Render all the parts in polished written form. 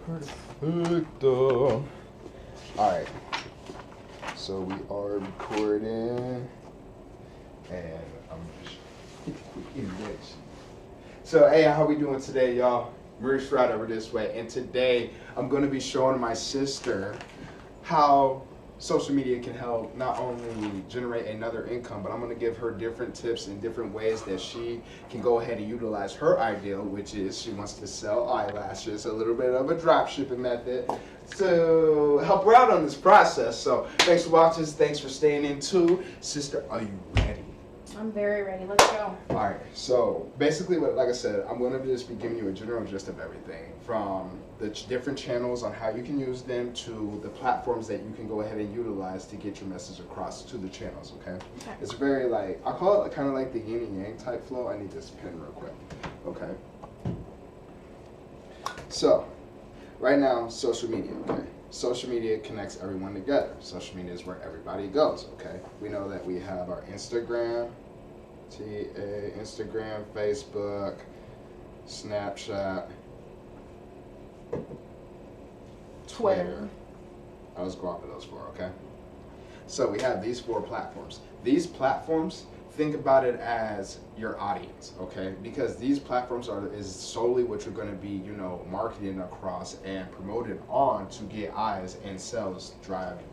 Perfecto. Alright. So we are recording. And I'm just index. So hey, how we doing today, y'all? Maurice right over this way. And today I'm gonna be showing my sister how social media can help not only generate another income, but I'm going to give her different tips and different ways that she can go ahead and utilize her ideal, which is she wants to sell eyelashes, a little bit of a drop shipping method to help her out on this process. So thanks for watching, thanks for staying in too. Sister, are you ready? I'm very ready. Let's go. Alright, so basically, like I said, I'm going to just be giving you a general gist of everything from the different channels on how you can use them to the platforms that you can go ahead and utilize to get your message across to the channels, okay? It's very like, I call it kind of like the yin and yang type flow. I need this pen real quick, okay? So, right now, social media, okay? Social media connects everyone together. Social media is where everybody goes, okay? We know that we have our Instagram, Instagram, Facebook, Snapchat, Twitter. I was going for those four, okay? So we have these four platforms. These platforms, think about it as your audience, okay? Because these platforms is solely what you're going to be, marketing across and promoted on to get eyes and sales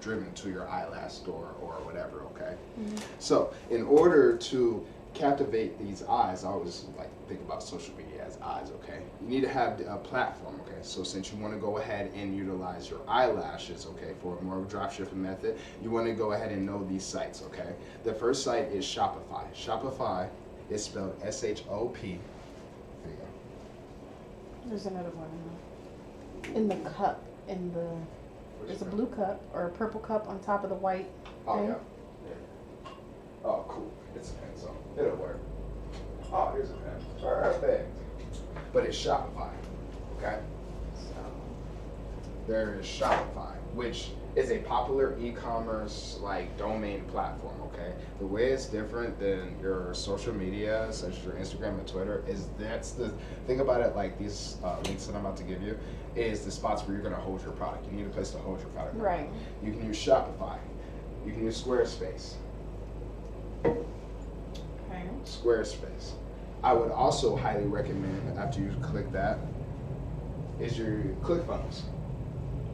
driven to your eyelash store or whatever, okay? Mm-hmm. So in order to captivate these eyes, I always like think about social media as eyes, okay? You need to have a platform, okay? So since you want to go ahead and utilize your eyelashes, okay, for more of a drop shipping method, you want to go ahead and know these sites, okay? The first site is Shopify. Shopify is spelled S-H-O-P. There you go. There's another one in the cup, there's a blue cup or a purple cup on top of the white thing. Yeah. Oh, cool. It's a pen, so it'll work. Oh, here's a pen. Perfect. But it's Shopify, okay? So there is Shopify, which is a popular e-commerce domain platform, okay? The way it's different than your social media, such as your Instagram and Twitter, is that's the thing about it. Like these links that I'm about to give you, is the spots where you're gonna hold your product. You need a place to hold your product. Right. You can use Shopify. You can use Squarespace. Okay. Squarespace. I would also highly recommend, after you click that, is your ClickFunnels.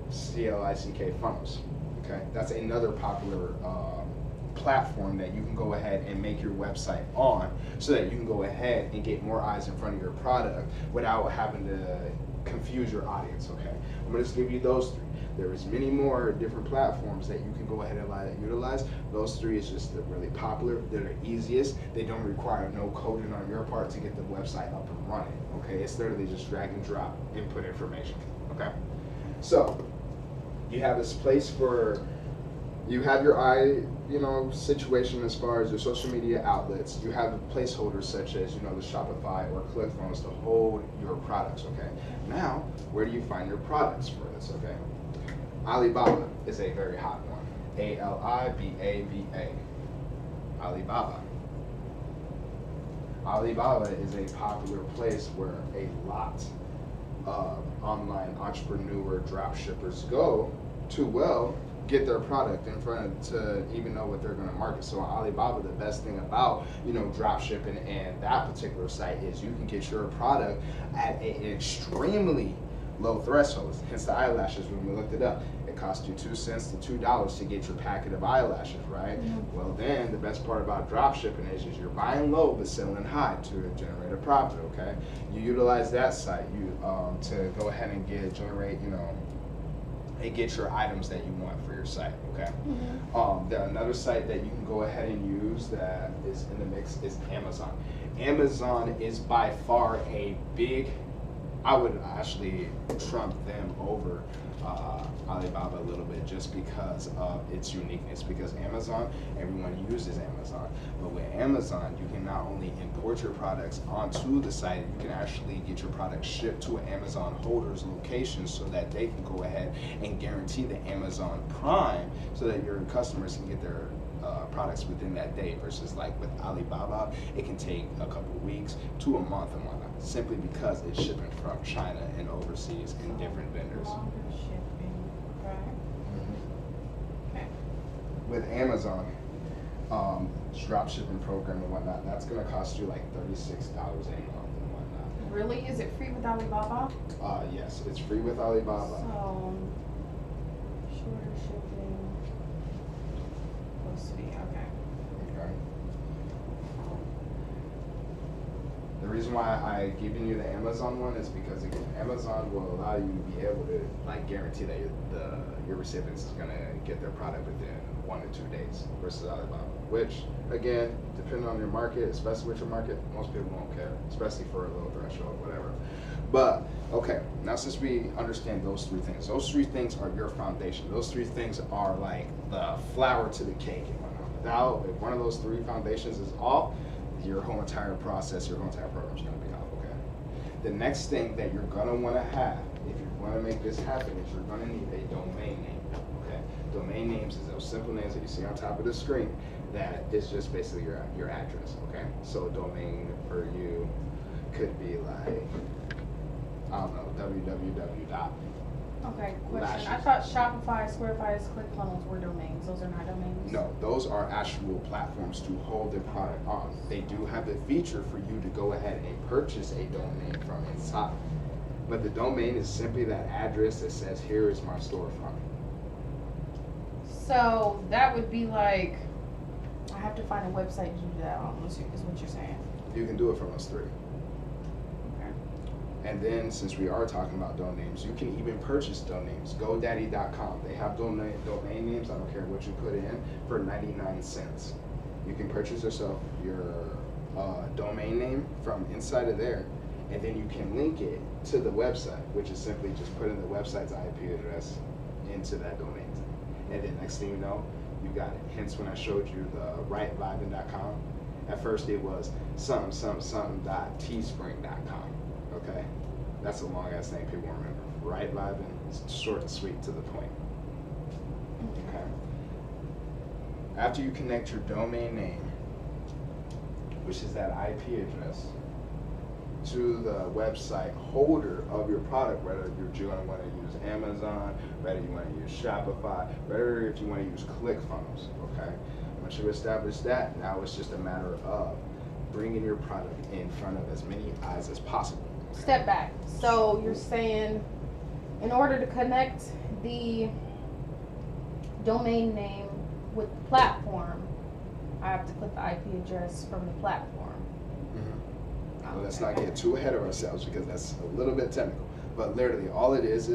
C-L-I-C-K funnels. Okay, that's another popular platform that you can go ahead and make your website on, so that you can go ahead and get more eyes in front of your product without having to confuse your audience. Okay, I'm gonna just give you those three. There is many more different platforms that you can go ahead and utilize. Those three is just really popular. They're the easiest. They don't require no coding on your part to get the website up and running. Okay, it's literally just drag and drop input information. Okay, so you have this place for, you have your situation as far as your social media outlets. You have placeholders such as, the Shopify or ClickFunnels to hold your products, okay? Now, where do you find your products for this, okay? Alibaba is a very hot one. A-L-I-B-A-B-A. Alibaba. Alibaba is a popular place where a lot of online entrepreneur drop shippers go to, get their product in front to even know what they're going to market. So on Alibaba, the best thing about drop shipping and that particular site is you can get your product at an extremely low threshold. Hence the eyelashes, when we looked it up, it cost you 2 cents to $2 to get your packet of eyelashes, right? Mm-hmm. Well, then the best part about drop shipping is you're buying low but selling high to generate a profit. Okay, you utilize that site to go ahead and generate and get your items that you want for your site, okay? Mm-hmm. Another site that you can go ahead and use that is in the mix is Amazon. Amazon is by far I would actually trump them over Alibaba a little bit, just because of its uniqueness. Because Amazon, everyone uses Amazon, but with Amazon, you can not only import your products onto the site, you can actually get your products shipped to an Amazon holder's location, so that they can go ahead and guarantee the Amazon Prime, so that your customers can get their products within that day versus like with Alibaba, it can take a couple of weeks to a month and whatnot, simply because it's shipping from China and overseas in different vendors. Longer shipping. Okay. With Amazon, drop shipping program and whatnot, that's gonna cost you like $36 a month and whatnot. Really? Is it free with Alibaba? Yes, it's free with Alibaba. So, shorter shipping. Let's see. Okay. Okay. The reason why I given you the Amazon one is because again, Amazon will allow you to be able to like guarantee that your recipients is gonna get their product within 1 to 2 days versus Alibaba. Which again, depending on your market, especially with your market, most people won't care, especially for a low threshold, whatever. But okay, now since we understand those 3 things, those 3 things are your foundation. Those 3 things are like the flour to the cake and whatnot. Without, if one of those 3 foundations is off, your whole entire process, your whole entire program is going to be off, okay? The next thing that you're going to want to have, if you want to make this happen, is you're going to need a domain name, okay? Domain names is those simple names that you see on top of the screen that is just basically your address, okay? So domain for you could be like, I don't know, www. Okay, question. I Lashes. thought Shopify, Squarefice, ClickFunnels were domains. Those are not domains? No, those are actual platforms to hold their product on. They do have the feature for you to go ahead and purchase a domain from inside. But the domain is simply that address that says, here is my storefront. So that would be like, I have to find a website to do that on, is what you're saying. You can do it from those 3. Okay. And then, since we are talking about domains, you can even purchase domains. GoDaddy.com. They have domain names, I don't care what you put in, for 99 cents. You can purchase yourself your domain name from inside of there, and then you can link it to the website, which is simply just putting the website's IP address into that domain. And then next thing you know, you got it. Hence when I showed you the rightvibing.com, at first it was something.teespring.com. Okay, that's a long ass name people won't remember. Right vibing is short and sweet to the point. Okay. After you connect your domain name, which is that IP address, to the website holder of your product, whether you're going to want to use Amazon, whether you want to use Shopify, whether if you want to use ClickFunnels. Okay. Once you establish that, now it's just a matter of bringing your product in front of as many eyes as possible. Step back. So you're saying in order to connect the domain name with the platform, I have to put the IP address from the platform. Well, let's not get too ahead of ourselves because that's a little bit technical. But literally, all it is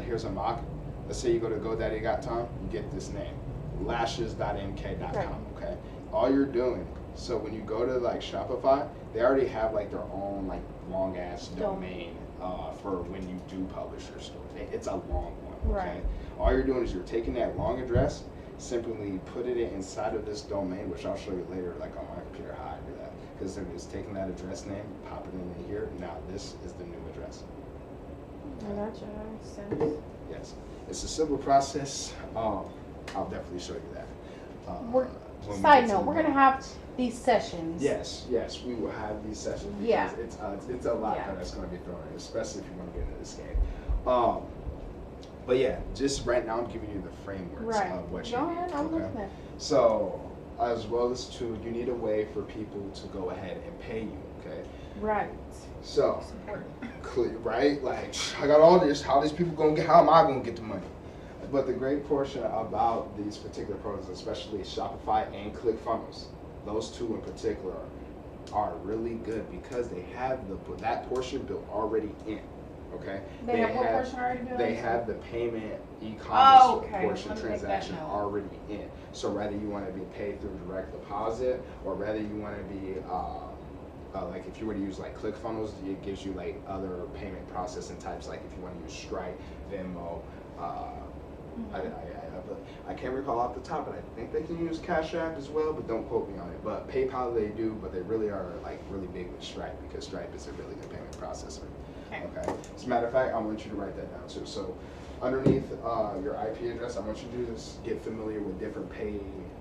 here's a mock. Let's say you go to GoDaddy.com, you get this name, lashes.mk.com. Right. Okay, all you're doing. So when you go to like Shopify, they already have like their own like long ass domain for when you do publish your store. It's a long one. Okay. Right. All you're doing is you're taking that long address, simply putting it inside of this domain, which I'll show you later, like on my computer how I do that. Because they're just taking that address name, popping it in here. Now this is the new address. I gotcha. That makes sense. Yes, it's a simple process. I'll definitely show you that. Side note, we're gonna have these sessions. Yes, we will have these sessions because Yeah. it's a lot that's going to be thrown in, especially if you want to get into this game. But yeah, just right now I'm giving you the frameworks of what you Go need. ahead, I'm Okay? listening. So, as well as too, you need a way for people to go ahead and pay you. Okay. Right. So, It's important. right? Like, I got all this. How these people gonna get? How am I gonna get the money? But the great portion about these particular programs, especially Shopify and ClickFunnels, those 2 in particular are really good because they have that portion built already in. Okay. They have what portion already built? They have the payment e-commerce okay. portion Let me make that transaction note. already in. So whether you want to be paid through direct deposit or whether you want to be like if you were to use like ClickFunnels, it gives you like other payment processing types, like if you want to use Stripe, Venmo. I can't recall off the top, but I think they can use Cash App as well, but don't quote me on it. But PayPal they do, but they really are like really big with Stripe because Stripe is a really good payment processor. Okay. As a matter of fact, I want you to write that down too. So underneath your IP address, I want you to just get familiar with different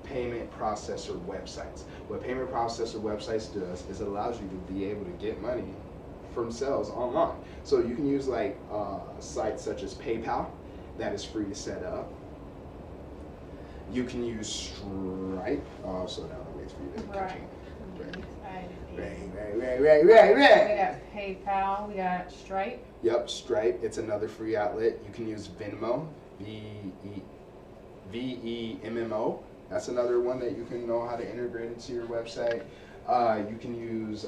payment processor websites. What payment processor websites does is it allows you to be able to get money from sales online. So you can use like sites such as PayPal, that is free to set up. You can use Stripe. Oh, so now I'm waiting for you to catch Right. Right. We got PayPal. We got Stripe. Yep, Stripe. It's another free outlet. You can use Venmo, VEMMO. That's another one that you can know how to integrate into your website. You can use,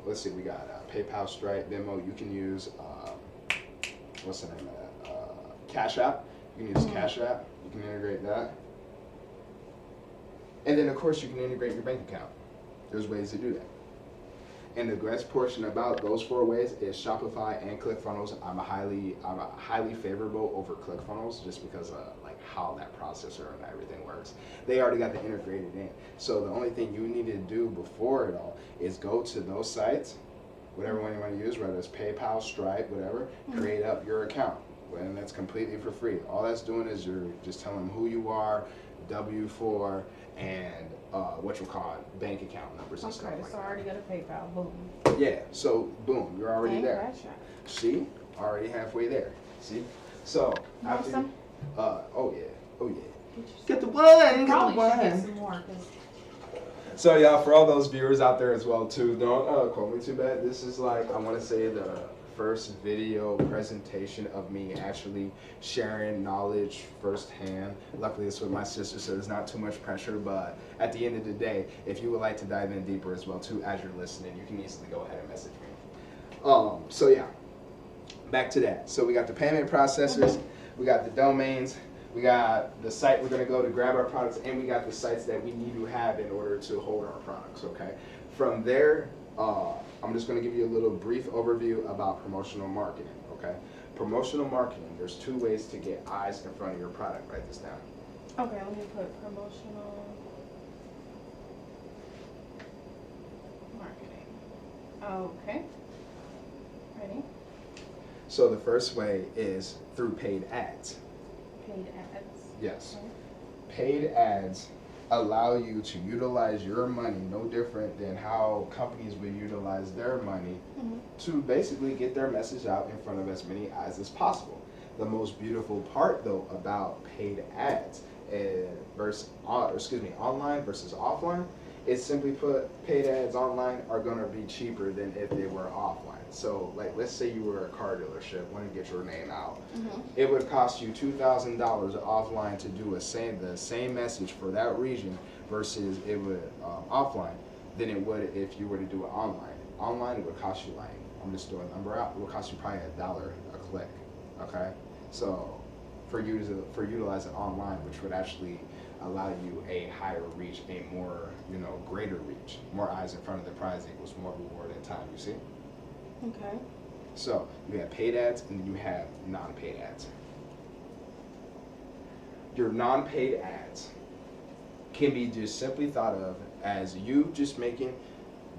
let's see, we got PayPal, Stripe, Venmo. You can use, what's the name of that? Cash App. You can use Cash App. You can integrate that. And then, of course, you can integrate your bank account. There's ways to do that. And the best portion about those 4 ways is Shopify and ClickFunnels. I'm highly favorable over ClickFunnels just because of like how that processor and everything works. They already got the integrated in. So the only thing you need to do before it all is go to those sites, whatever one you want to use, whether it's PayPal, Stripe, whatever, create up your account. And that's completely for free. All that's doing is you're just telling them who you are, W-4, and what you call it, bank account numbers and stuff Okay, like so I that. already got a PayPal. Boom. Yeah, so boom, you're already And there. Cash App. See, already halfway there. See, so You want some? oh yeah, Get get the some. one, Probably should get some more. 'Cause So yeah, for all those viewers out there as well too, don't quote me too bad. This is like, I want to say the first video presentation of me actually sharing knowledge firsthand. Luckily it's with my sister, so there's not too much pressure, but at the end of the day, if you would like to dive in deeper as well too as you're listening, you can easily go ahead and message me. So yeah, back to that. So we got the payment processors, we got the domains, we got the site we're going to go to grab our products, and we got the sites that we need to have in order to hold our products, okay? From there, I'm just going to give you a little brief overview about promotional marketing, okay? Promotional marketing, there's 2 ways to get eyes in front of your product. Write this down. okay, let me put promotional marketing. Okay. Ready? So the first way is through paid ads. Paid ads. Yes. Okay. Paid ads allow you to utilize your money no different than how companies would utilize their money to basically get their message out in front of as many eyes as possible. The most beautiful part though about paid ads online versus offline is simply put, paid ads online are going to be cheaper than if they were offline. So like, let's say you were a car dealership, want to get your name out. It would cost you $2,000 offline to do the same message for that region versus it would offline than it would if you were to do it online. Online, it would cost you like, I'm just doing a number out, it would cost you probably $1 a click, okay? So for utilizing online, which would actually allow you a higher reach, a more, greater reach. More eyes in front of the prize equals more reward in time, you see? Okay. So you have paid ads and then you have non-paid ads. Your non-paid ads can be just simply thought of as you just making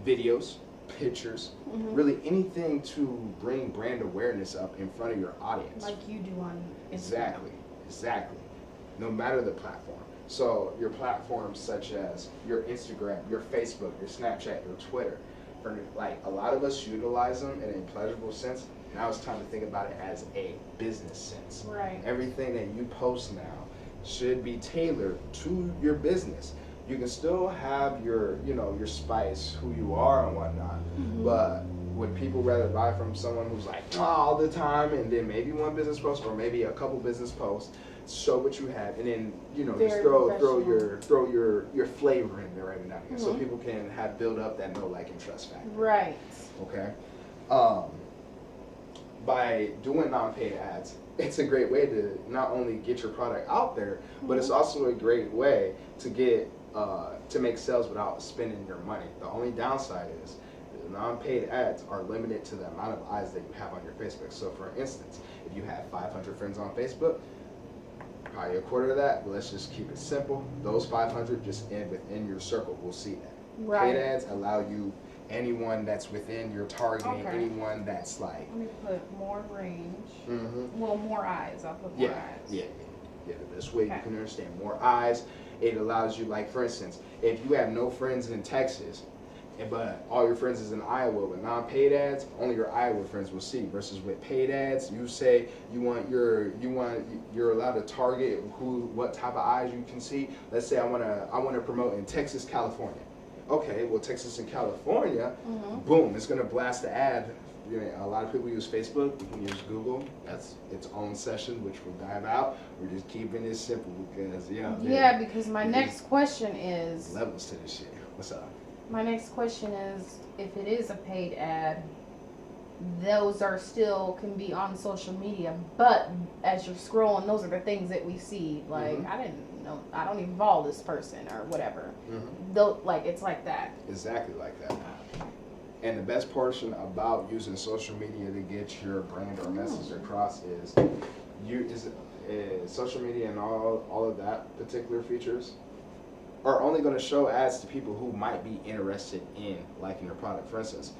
videos, pictures, really anything to bring brand awareness up in front of your audience. Like you do on Instagram. Exactly. No matter the platform. So your platforms such as your Instagram, your Facebook, your Snapchat, your Twitter, like a lot of us utilize them in a pleasurable sense. Now it's time to think about it as a business sense. Right. Everything that you post now should be tailored to your business. You can still have your, your spice, who you are and whatnot, but would people rather buy from someone who's like all the time and then maybe one business post or maybe a couple business posts, show what you have, and then just throw your flavor in there every now and again, so people can have build up that know, like, and trust factor. Right. Okay. By doing non-paid ads, it's a great way to not only get your product out there, but it's also a great way to get to make sales without spending your money. The only downside is the non-paid ads are limited to the amount of eyes that you have on your Facebook. So for instance, if you have 500 friends on Facebook, probably a quarter of that, but let's just keep it simple. Those 500 just end within your circle will see that. Right. Paid ads allow you, anyone that's within your targeting, anyone that's like. Let me put more range. Well, more eyes. I'll put more eyes. Yeah. The best way you can understand, more eyes, It allows you, like for instance, if you have no friends in Texas, but all your friends is in Iowa with non-paid ads, only your Iowa friends will see. Versus with paid ads, you say you're allowed to target what type of eyes you can see. Let's say I wanna promote in Texas, California. Okay, well Texas and California, boom, it's gonna blast the ad. You know, a lot of people use Facebook. You can use Google. That's its own session, which we'll dive out. We're just keeping it simple because yeah. Because my next question is levels to this shit. What's up? My next question is, if it is a paid ad, those are still can be on social media, but as you're scrolling, those are the things that we see. Like, I didn't know, I don't even follow this person or whatever. Though, like, it's like that. Exactly like that. And the best portion about using social media to get your brand or message across is social media and all of that particular features are only going to show ads to people who might be interested in liking your product. For instance,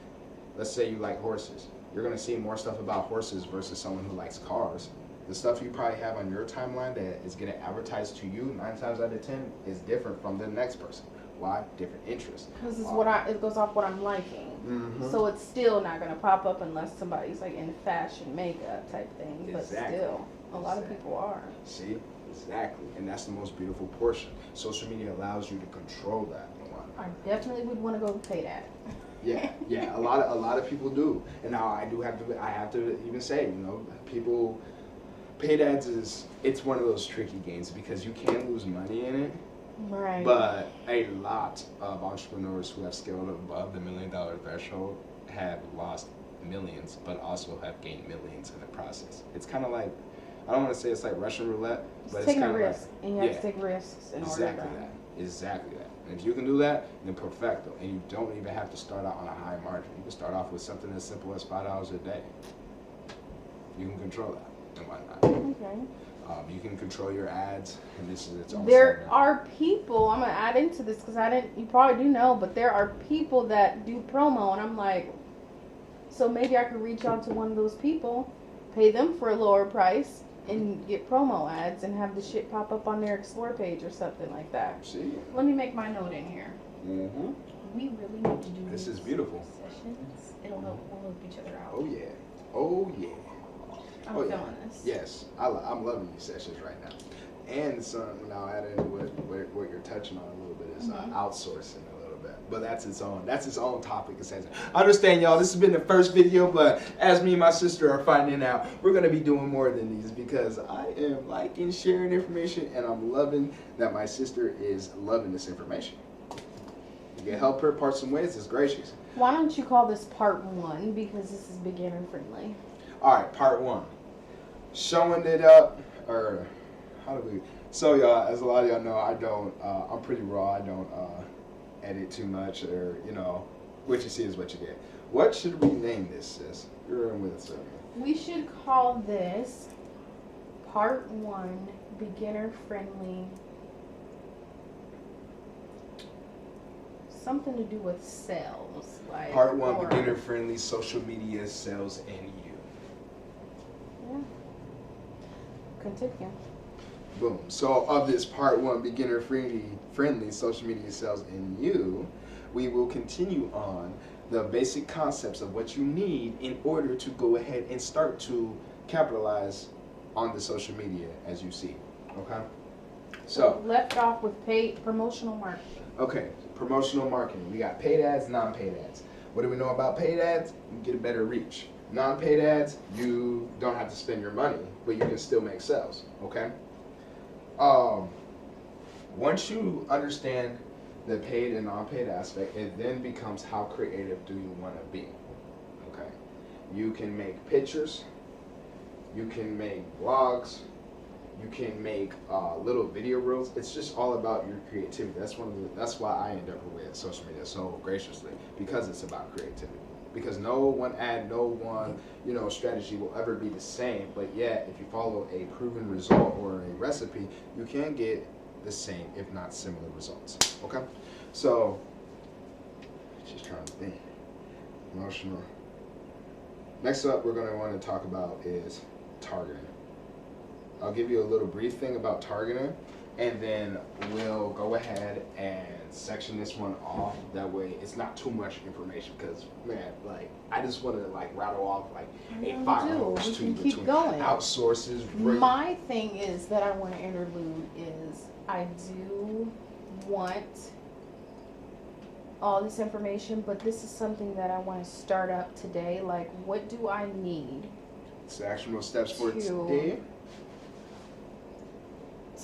let's say you like horses. You're going to see more stuff about horses versus someone who likes cars. The stuff you probably have on your timeline that is getting advertised to you 9 times out of 10 is different from the next person. Why? Different interests. Because it goes off what I'm liking. So it's still not going to pop up unless somebody's like in fashion makeup type thing. But still, a lot of people are. See? Exactly. And that's the most beautiful portion. Social media allows you to control that. I definitely would want to go pay that. Yeah. A lot of people do. And now I have to even say, people, paid ads it's one of those tricky games because you can lose money in it. Right. But a lot of entrepreneurs who have scaled above the $1 million threshold have lost millions, but also have gained millions in the process. It's kind of like, I don't want to say it's like Russian roulette, but it's kind of like, and you have to take risks in order to. Exactly that. And if you can do that, then perfecto. And you don't even have to start out on a high margin. You can start off with something as simple as $5 a day. You can control that and whatnot. Okay. You can control your ads, and this is its own. There are people, I'm going to add into this because you probably do know, but there are people that do promo, and I'm like, so maybe I could reach out to one of those people, pay them for a lower price, and get promo ads and have the shit pop up on their Explore page or something like that. See? Let me make my note in here. We really need to do this is beautiful. Sessions. We'll help each other out. Oh yeah. I'm feeling this. Yes, I'm loving these sessions right now. And now add in what you're touching on a little bit is outsourcing a little bit. But that's its own topic. I understand, y'all, this has been the first video, but as me and my sister are finding out, we're going to be doing more than these because I am liking sharing information, and I'm loving that my sister is loving this information. You can help her part some ways, it's gracious. Why don't you call this part 1 because this is beginner friendly. All right, part 1. Showing it up, or how do we? So y'all, as a lot of y'all know, I'm pretty raw. I don't edit too much, or what you see is what you get. What should we name this, sis? You're in with us. We should call this part 1, beginner friendly. Something to do with sales, like part 1, beginner friendly social media sales and you. Yeah. Continue. Boom. So of this part 1, beginner friendly social media sales and you, we will continue on the basic concepts of what you need in order to go ahead and start to capitalize on the social media as you see. Okay. So left off with paid promotional marketing. Okay, promotional marketing. We got paid ads, non-paid ads. What do we know about paid ads? You get a better reach. Non-paid ads, you don't have to spend your money, but you can still make sales, okay? Once you understand the paid and non-paid aspect, it then becomes how creative do you want to be, okay? You can make pictures, you can make vlogs, you can make little video reels. It's just all about your creativity. That's why I end up with social media so graciously, because it's about creativity. Because no one ad, no one strategy will ever be the same, but yet if you follow a proven result or a recipe, you can get the same, if not similar results. Okay, so just trying to think. Emotional. Next up, we're going to want to talk about is targeting. I'll give you a little brief thing about targeting. and then we'll go ahead and section this one off. That way, it's not too much information. Because man, like I just want to like rattle off like a fire hose We to can you keep between going. outsources. My thing is that I want to interlude is I do want all this information, but this is something that I want to start up today. Like, what do I need It's actionable steps for to- today.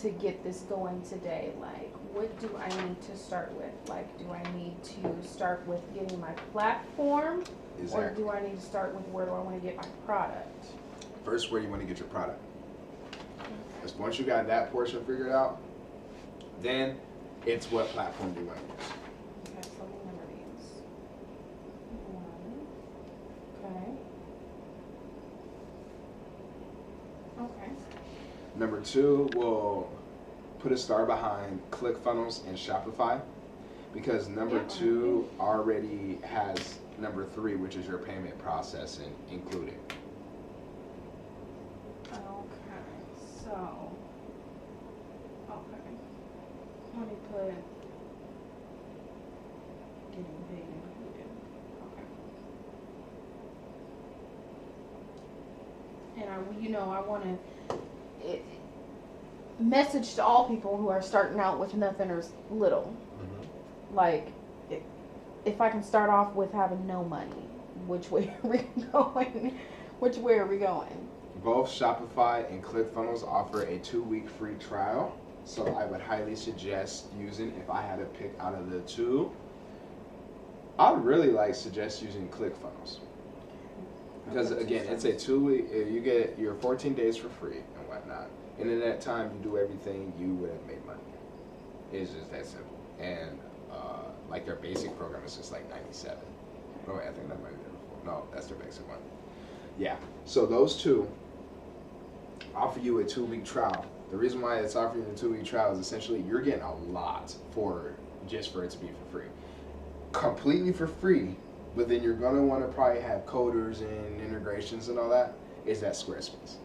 to get this going today? Like, what do I need to start with? Like, do I need to start with getting my platform? Or Exactly. do I need to start with where do I want to get my product? First, where you want to get your product. Because once you got that portion figured out, then it's what platform do you want to use. Okay, so remember these. One. Okay. Okay. Number 2, we'll put a star behind ClickFunnels and Shopify, because number Yeah. 2 already has number 3, which is your payment processing included. Okay. So. Okay. Let me put getting paid included. Okay. And I want to message to all people who are starting out with nothing or little. Like, if I can start off with having no money, which way are we going? Which way are we going? Both Shopify and ClickFunnels offer a 2-week free trial, so I would highly suggest using, if I had to pick out of the 2, I'd really suggest using ClickFunnels. Because again, it's a 2-week, you get your 14 days for free and whatnot. And in that time, you do everything, you would have made money. It's just that simple. And their basic program is just 97. Oh wait, I think that might be there before. No, that's their basic one. Yeah. So those 2 offer you a 2-week trial. The reason why it's offering you a 2-week trial is essentially you're getting a lot for it to be for free. Completely for free, but then you're gonna want to probably have coders and integrations and all that. Is that Squarespace?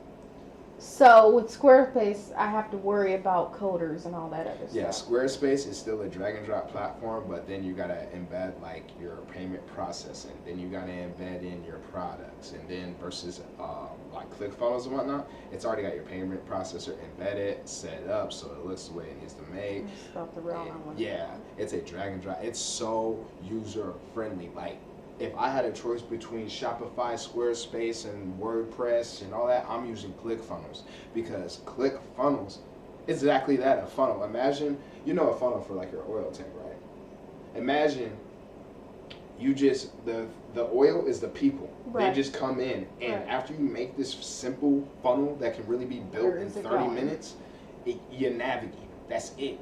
So with Squarespace, I have to worry about coders and all that other Yeah, stuff. Squarespace is still a drag and drop platform, but then you gotta embed your payment processing. Then you gotta embed in your products, and then versus ClickFunnels and whatnot, it's already got your payment processor embedded, set up, so it looks the way it needs to make. That's about the realm I want to Yeah, it's a drag and drop. It's so user friendly. If I had a choice between Shopify, Squarespace, and WordPress and all that, I'm using ClickFunnels, because ClickFunnels is exactly that, a funnel. Imagine, a funnel for your oil tank, right? Imagine the oil is the people. Right. They just come in, and Right. after you make this simple funnel that can really be built Where in is it 30 going? minutes, you navigate. That's it.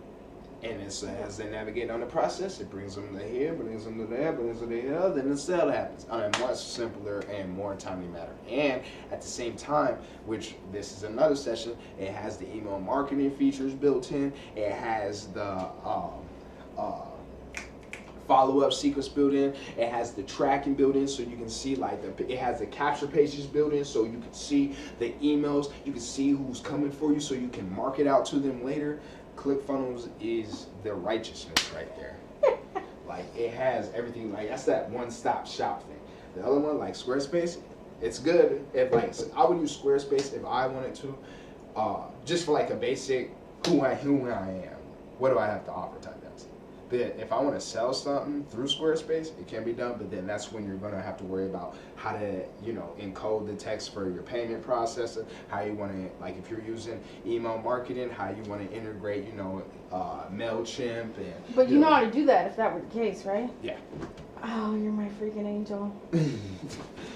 And as they navigate on the process, it brings them to here, brings them to there, brings them to here, then the sale happens on a much simpler and more timely manner. And at the same time, which this is another session, it has the email marketing features built in. It has the follow-up sequence built in. It has the tracking built in, so you can see it has the capture pages built in, so you can see the emails. You can see who's coming for you, so you can mark it out to them later. ClickFunnels is the righteousness right there. It has everything. That's that one-stop shop thing. The other one, Squarespace, it's good. I would use Squarespace if I wanted to, just for a basic who I am. What do I have to offer type things. But if I want to sell something through Squarespace, it can be done. But then that's when you're gonna have to worry about how to, encode the text for your payment processor. How you want to, if you're using email marketing, how you want to integrate, Mailchimp and. But you know how to do that if that were the case, right? Yeah. Oh, you're my freaking angel. And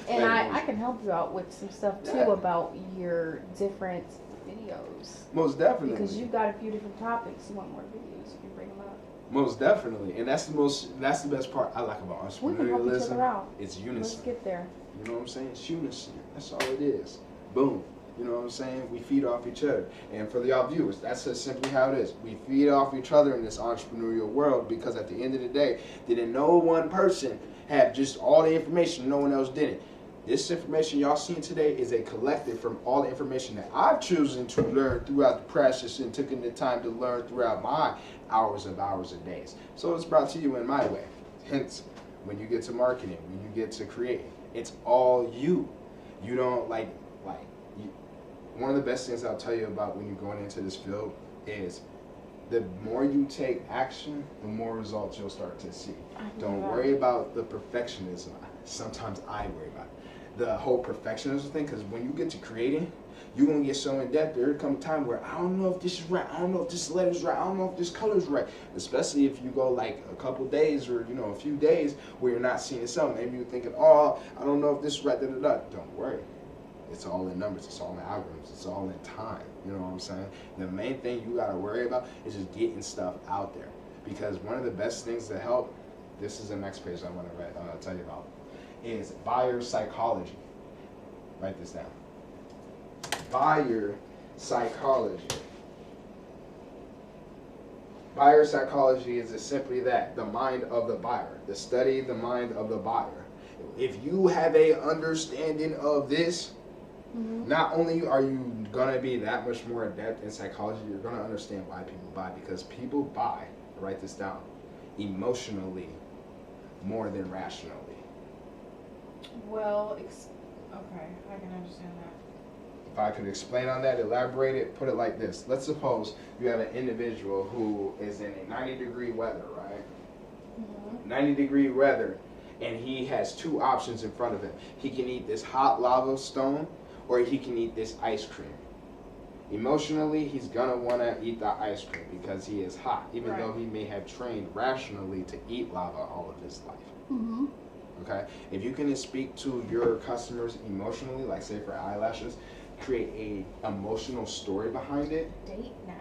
Wait, I can help you out with some stuff too Yeah. about your different videos. Most definitely. Because you've got a few different topics. You want more videos, you can bring them up. Most definitely, and that's the best part I like about We can help each other entrepreneurialism. out. It's Let's unison. get there. You know what I'm saying? It's unison. That's all it is. Boom. You know what I'm saying? We feed off each other. And for y'all viewers, that's just simply how it is. We feed off each other in this entrepreneurial world, because at the end of the day, didn't no one person have just all the information, no one else didn't. This information y'all seen today is a collective from all the information that I've chosen to learn throughout the practice and taking the time to learn throughout my hours and days. So it's brought to you in my way. Hence, when you get to marketing, when you get to creating, it's all you. You don't one of the best things I'll tell you about when you're going into this field is the more you take action, the more results you'll start to see. Don't worry about the perfectionism. Sometimes I worry about it. The whole perfectionism thing, because when you get to creating, you're going to get so in depth, there'll come a time where I don't know if this is right, I don't know if this letter's right, I don't know if this color's right. Especially if you go like a couple days or a few days where you're not seeing itself. Maybe you're thinking, oh, I don't know if this is right, Don't worry. It's all in numbers, it's all in algorithms, it's all in time. You know what I'm saying? The main thing you gotta worry about is just getting stuff out there. Because one of the best things that help, this is the next page I want to tell you about, is buyer psychology. Write this down. Buyer psychology. Buyer psychology is simply that, the mind of the buyer. The study the mind of the buyer. If you have a understanding of this, not only are you going to be that much more adept in psychology, you're going to understand why people buy. Because people buy, write this down, emotionally more than rationally. Well, okay, I can understand that. If I could explain on that, elaborate it, put it like this. Let's suppose you have an individual who is in a 90-degree weather, right? 90-degree weather, and he has two options in front of him. He can eat this hot lava stone, or he can eat this ice cream. Emotionally, he's gonna wanna eat the ice cream because he is hot, even though he may have trained rationally to eat lava all of his life. Okay? If you can speak to your customers emotionally, like say for eyelashes, create a emotional story behind it. Date night.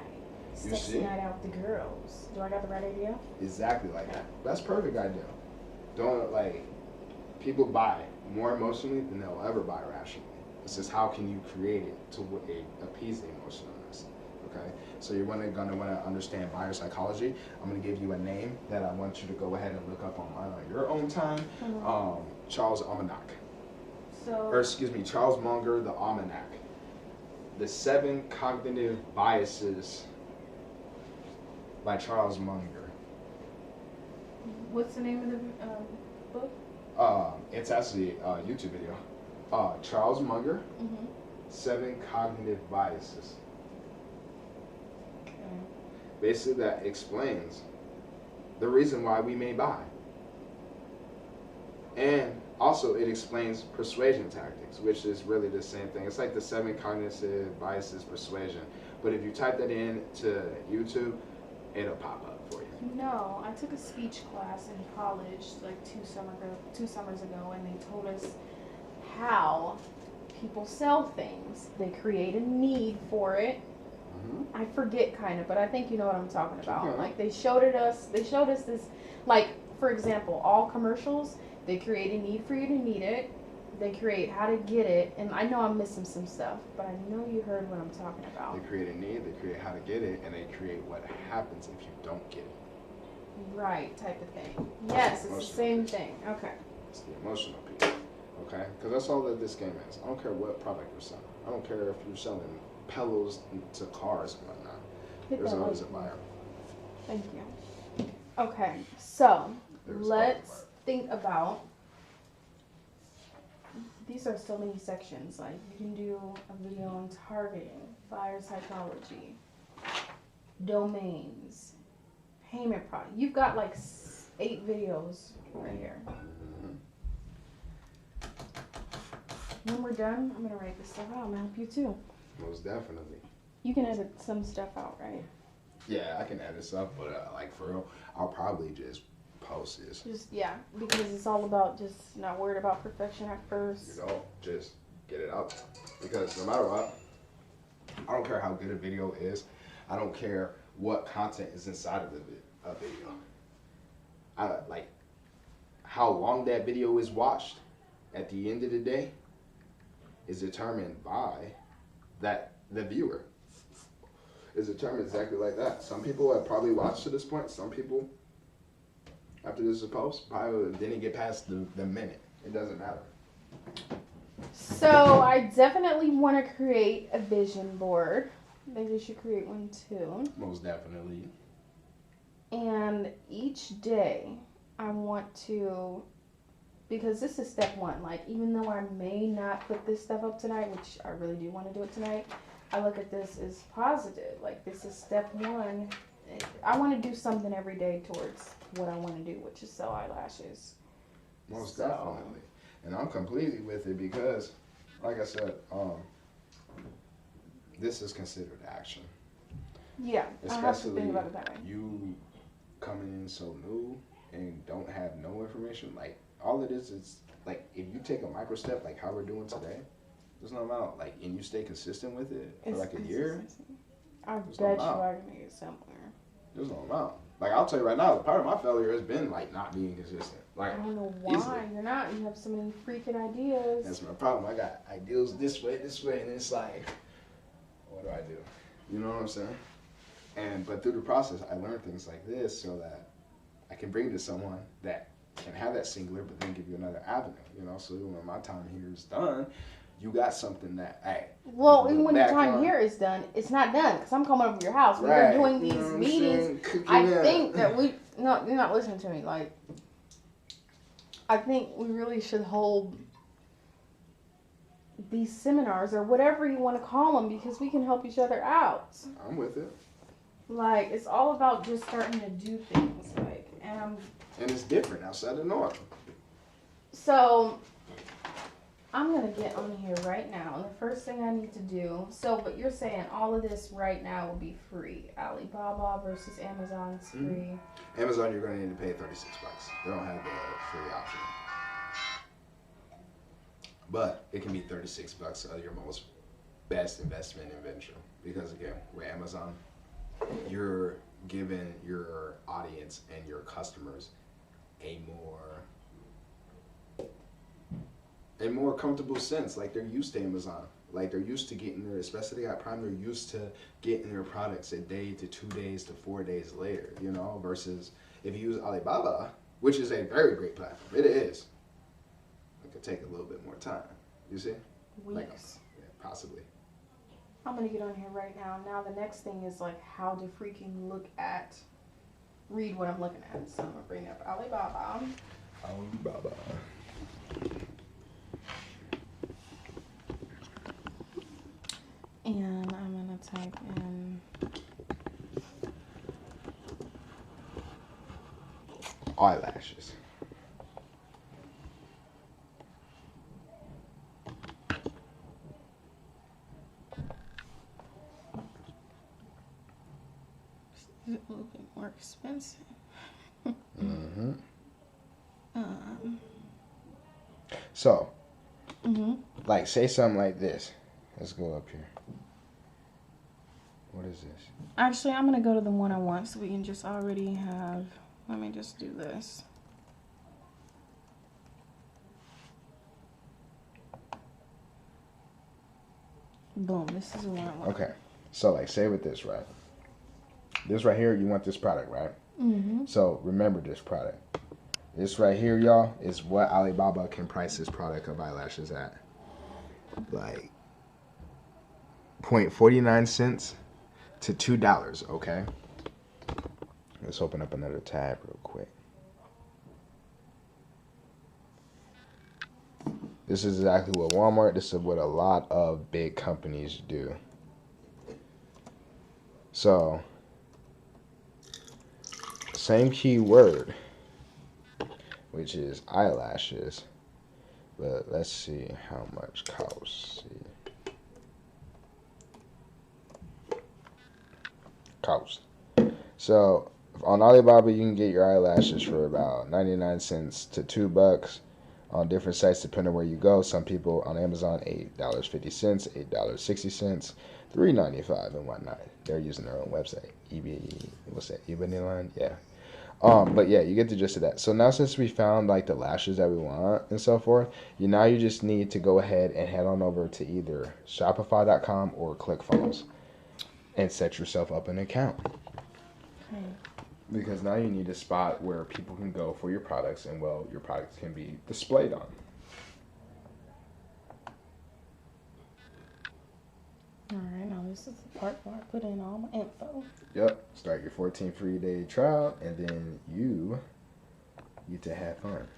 Sexy night out with the girls. Do I got the right idea? Exactly like that. That's perfect idea. Don't people buy more emotionally than they'll ever buy rationally. It's just how can you create it to appease the emotionalness. Okay? So you're gonna want to understand buyer psychology. I'm gonna give you a name that I want you to go ahead and look up online on your own time. Charles Almanac. Charles Munger, the Almanac. The 7 Cognitive Biases by Charles Munger. What's the name of the book? It's actually a YouTube video. Charles Munger, 7 Cognitive Biases. Basically, that explains the reason why we may buy. And also, it explains persuasion tactics, which is really the same thing. It's like the 7 Cognitive Biases persuasion. But if you type that in to YouTube, it'll pop up for you. No, I took a speech class in college like 2 summers ago, and they told us how people sell things. They create a need for it. I forget kind of, but I think you know what I'm talking about. Okay. Like they showed us this, like for example, all commercials, they create a need for you to need it. They create how to get it, and I know I'm missing some stuff, but I know you heard what I'm talking about. They create a need, they create how to get it, and they create what happens if you don't get it. Right, type of thing. Yes, it's the same thing. Okay. It's the emotional piece. Okay? Because that's all that this game is. I don't care what product you're selling. I don't care if you're selling pillows to cars and whatnot. There's always a buyer. Thank you. Okay, so let's think about, these are so many sections. Like you can do a video on targeting, buyer psychology, domains, payment product. You've got like 8 videos right here. When we're done, I'm gonna write this stuff out. I'm gonna help you too. Most definitely. You can edit some stuff out, right? Yeah, I can edit stuff, but like for real, I'll probably just post this. Because it's all about just not worried about perfection at first. You know, just get it out. Because no matter what, I don't care how good a video is. I don't care what content is inside of a video. I like how long that video is watched. At the end of the day, is determined by the viewer. Is determined exactly like that. Some people have probably watched to this point. Some people, after this is post, probably didn't get past the minute. It doesn't matter. So I definitely want to create a vision board. Maybe you should create one too. Most definitely. And each day I want to, because this is step one. Like, even though I may not put this stuff up tonight, which I really do want to do it tonight, I look at this as positive. Like, this is step one. I want to do something every day towards what I want to do, which is sell eyelashes. Most definitely. And I'm completely with it because, like I said, this is considered action. Yeah, I have to Especially think about it that way. you coming in so new and don't have no information. Like, all it is like, if you take a micro step like how we're doing today, there's no amount. Like, and you stay consistent with it for like a year, I there's bet no you amount. I can make it somewhere. There's no amount. Like, I'll tell you right now, part of my failure has been like not being consistent. Like, I don't know why easily. you're not. You have so many freaking ideas. That's my problem. I got ideas this way, and it's like, what do I do? You know what I'm saying? But through the process, I learned things like this so that I can bring it to someone that can have that singular, but then give you another avenue. You know, so when my time here is done, you got something that, hey. Well, you even look when your back time on. here is done, it's not done because I'm coming over to your house. When Right. you're doing You know these what I'm meetings, saying? Cooking I up. think that no, you're not listening to me. Like, I think we really should hold these seminars or whatever you want to call them because we can help each other out. I'm with it. Like, it's all about just starting to do things. Like, and And it's different outside the norm. so I'm gonna get on here right now, and the first thing I need to do. So, but you're saying all of this right now will be free. Alibaba versus Amazon's free. Amazon, you're going to need to pay $36. They don't have the free option. But it can be $36 of your most best investment in venture. Because again, with Amazon, you're giving your audience and your customers a more comfortable sense. Like, they're used to Amazon. Like, they're used to getting their, especially at Prime, they're used to getting their products a day to 2 days to 4 days later, you know, versus if you use Alibaba, which is a very great platform. It is. It could take a little bit more time. You see? Weeks. Yeah, possibly. I'm gonna get on here right now. Now the next thing is like how to freaking read what I'm looking at. So I'm gonna bring up Alibaba. Alibaba. And I'm gonna type in Eyelashes. a little bit more expensive. Mm-hmm. Um, So, mm-hmm. like, say something like this. Let's go up here. What is this? Actually, I'm gonna go to the one I want so we can just already have. Let me just do this. Boom, this is the one I want. Okay. So, like, say with this, right? This right here, you want this product, right? Mm-hmm. So, remember this product. This right here, y'all, is what Alibaba can price this product of eyelashes at. Like, 0.49 cents to $2, okay? Let's open up another tab real quick. This is exactly what Walmart, this is what a lot of big companies do. So, same keyword, which is eyelashes, but let's see how much costs. Cost. So, on Alibaba, you can get your eyelashes for about 99 cents to $2 on different sites depending on where you go. Some people on Amazon, $8.50, $8.60, $3.95 and whatnot. They're using their own website. What's that? eBay? Yeah. But yeah, you get the gist of that. So now since we found like the lashes that we want and so forth, you just need to go ahead and head on over to either Shopify.com or ClickFunnels and set yourself up an account. Okay. Because now you need a spot where people can go for your products and, well, your products can be displayed on. This is the part where I put in all my info. Yep. Start your 14 free day trial, and then you get to have fun.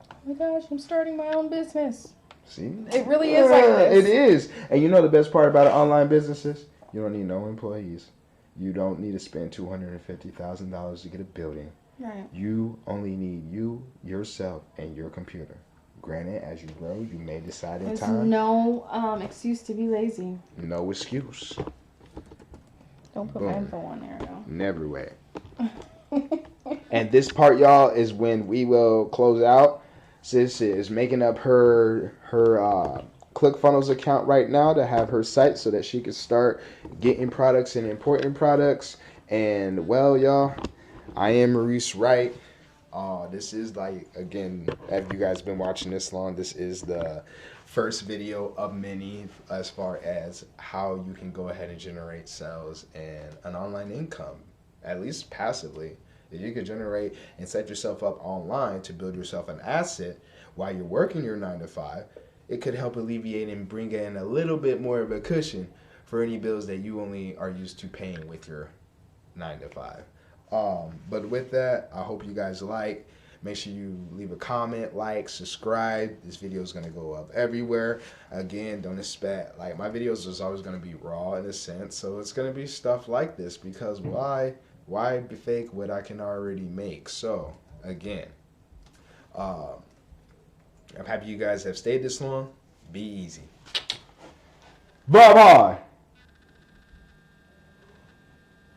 Oh my gosh, I'm starting my own business. See? It really is like this. It is. And you know the best part about online businesses? You don't need no employees. You don't need to spend $250,000 to get a building. Right. You only need you, yourself, and your computer. Granted, as you grow, you may decide in There's time. no excuse to be lazy. No excuse. Don't put my info on there, though. Never way. And this part, y'all, is when we will close out. Sis is making up her ClickFunnels account right now to have her site so that she can start getting products and importing products. And well, y'all, I am Maurice Wright. This is like, again, if you guys been watching this long, this is the first video of many as far as how you can go ahead and generate sales and an online income, at least passively. If you could generate and set yourself up online to build yourself an asset while you're working your 9 to 5, it could help alleviate and bring in a little bit more of a cushion for any bills that you only are used to paying with your 9 to 5. But with that, I hope you guys like. Make sure you leave a comment, like, subscribe. This video is going to go up everywhere. Again, don't expect, like, my videos is always going to be raw in a sense. So it's going to be stuff like this because why fake what I can already make? So, again, I'm happy you guys have stayed this long. Be easy. Bye-bye.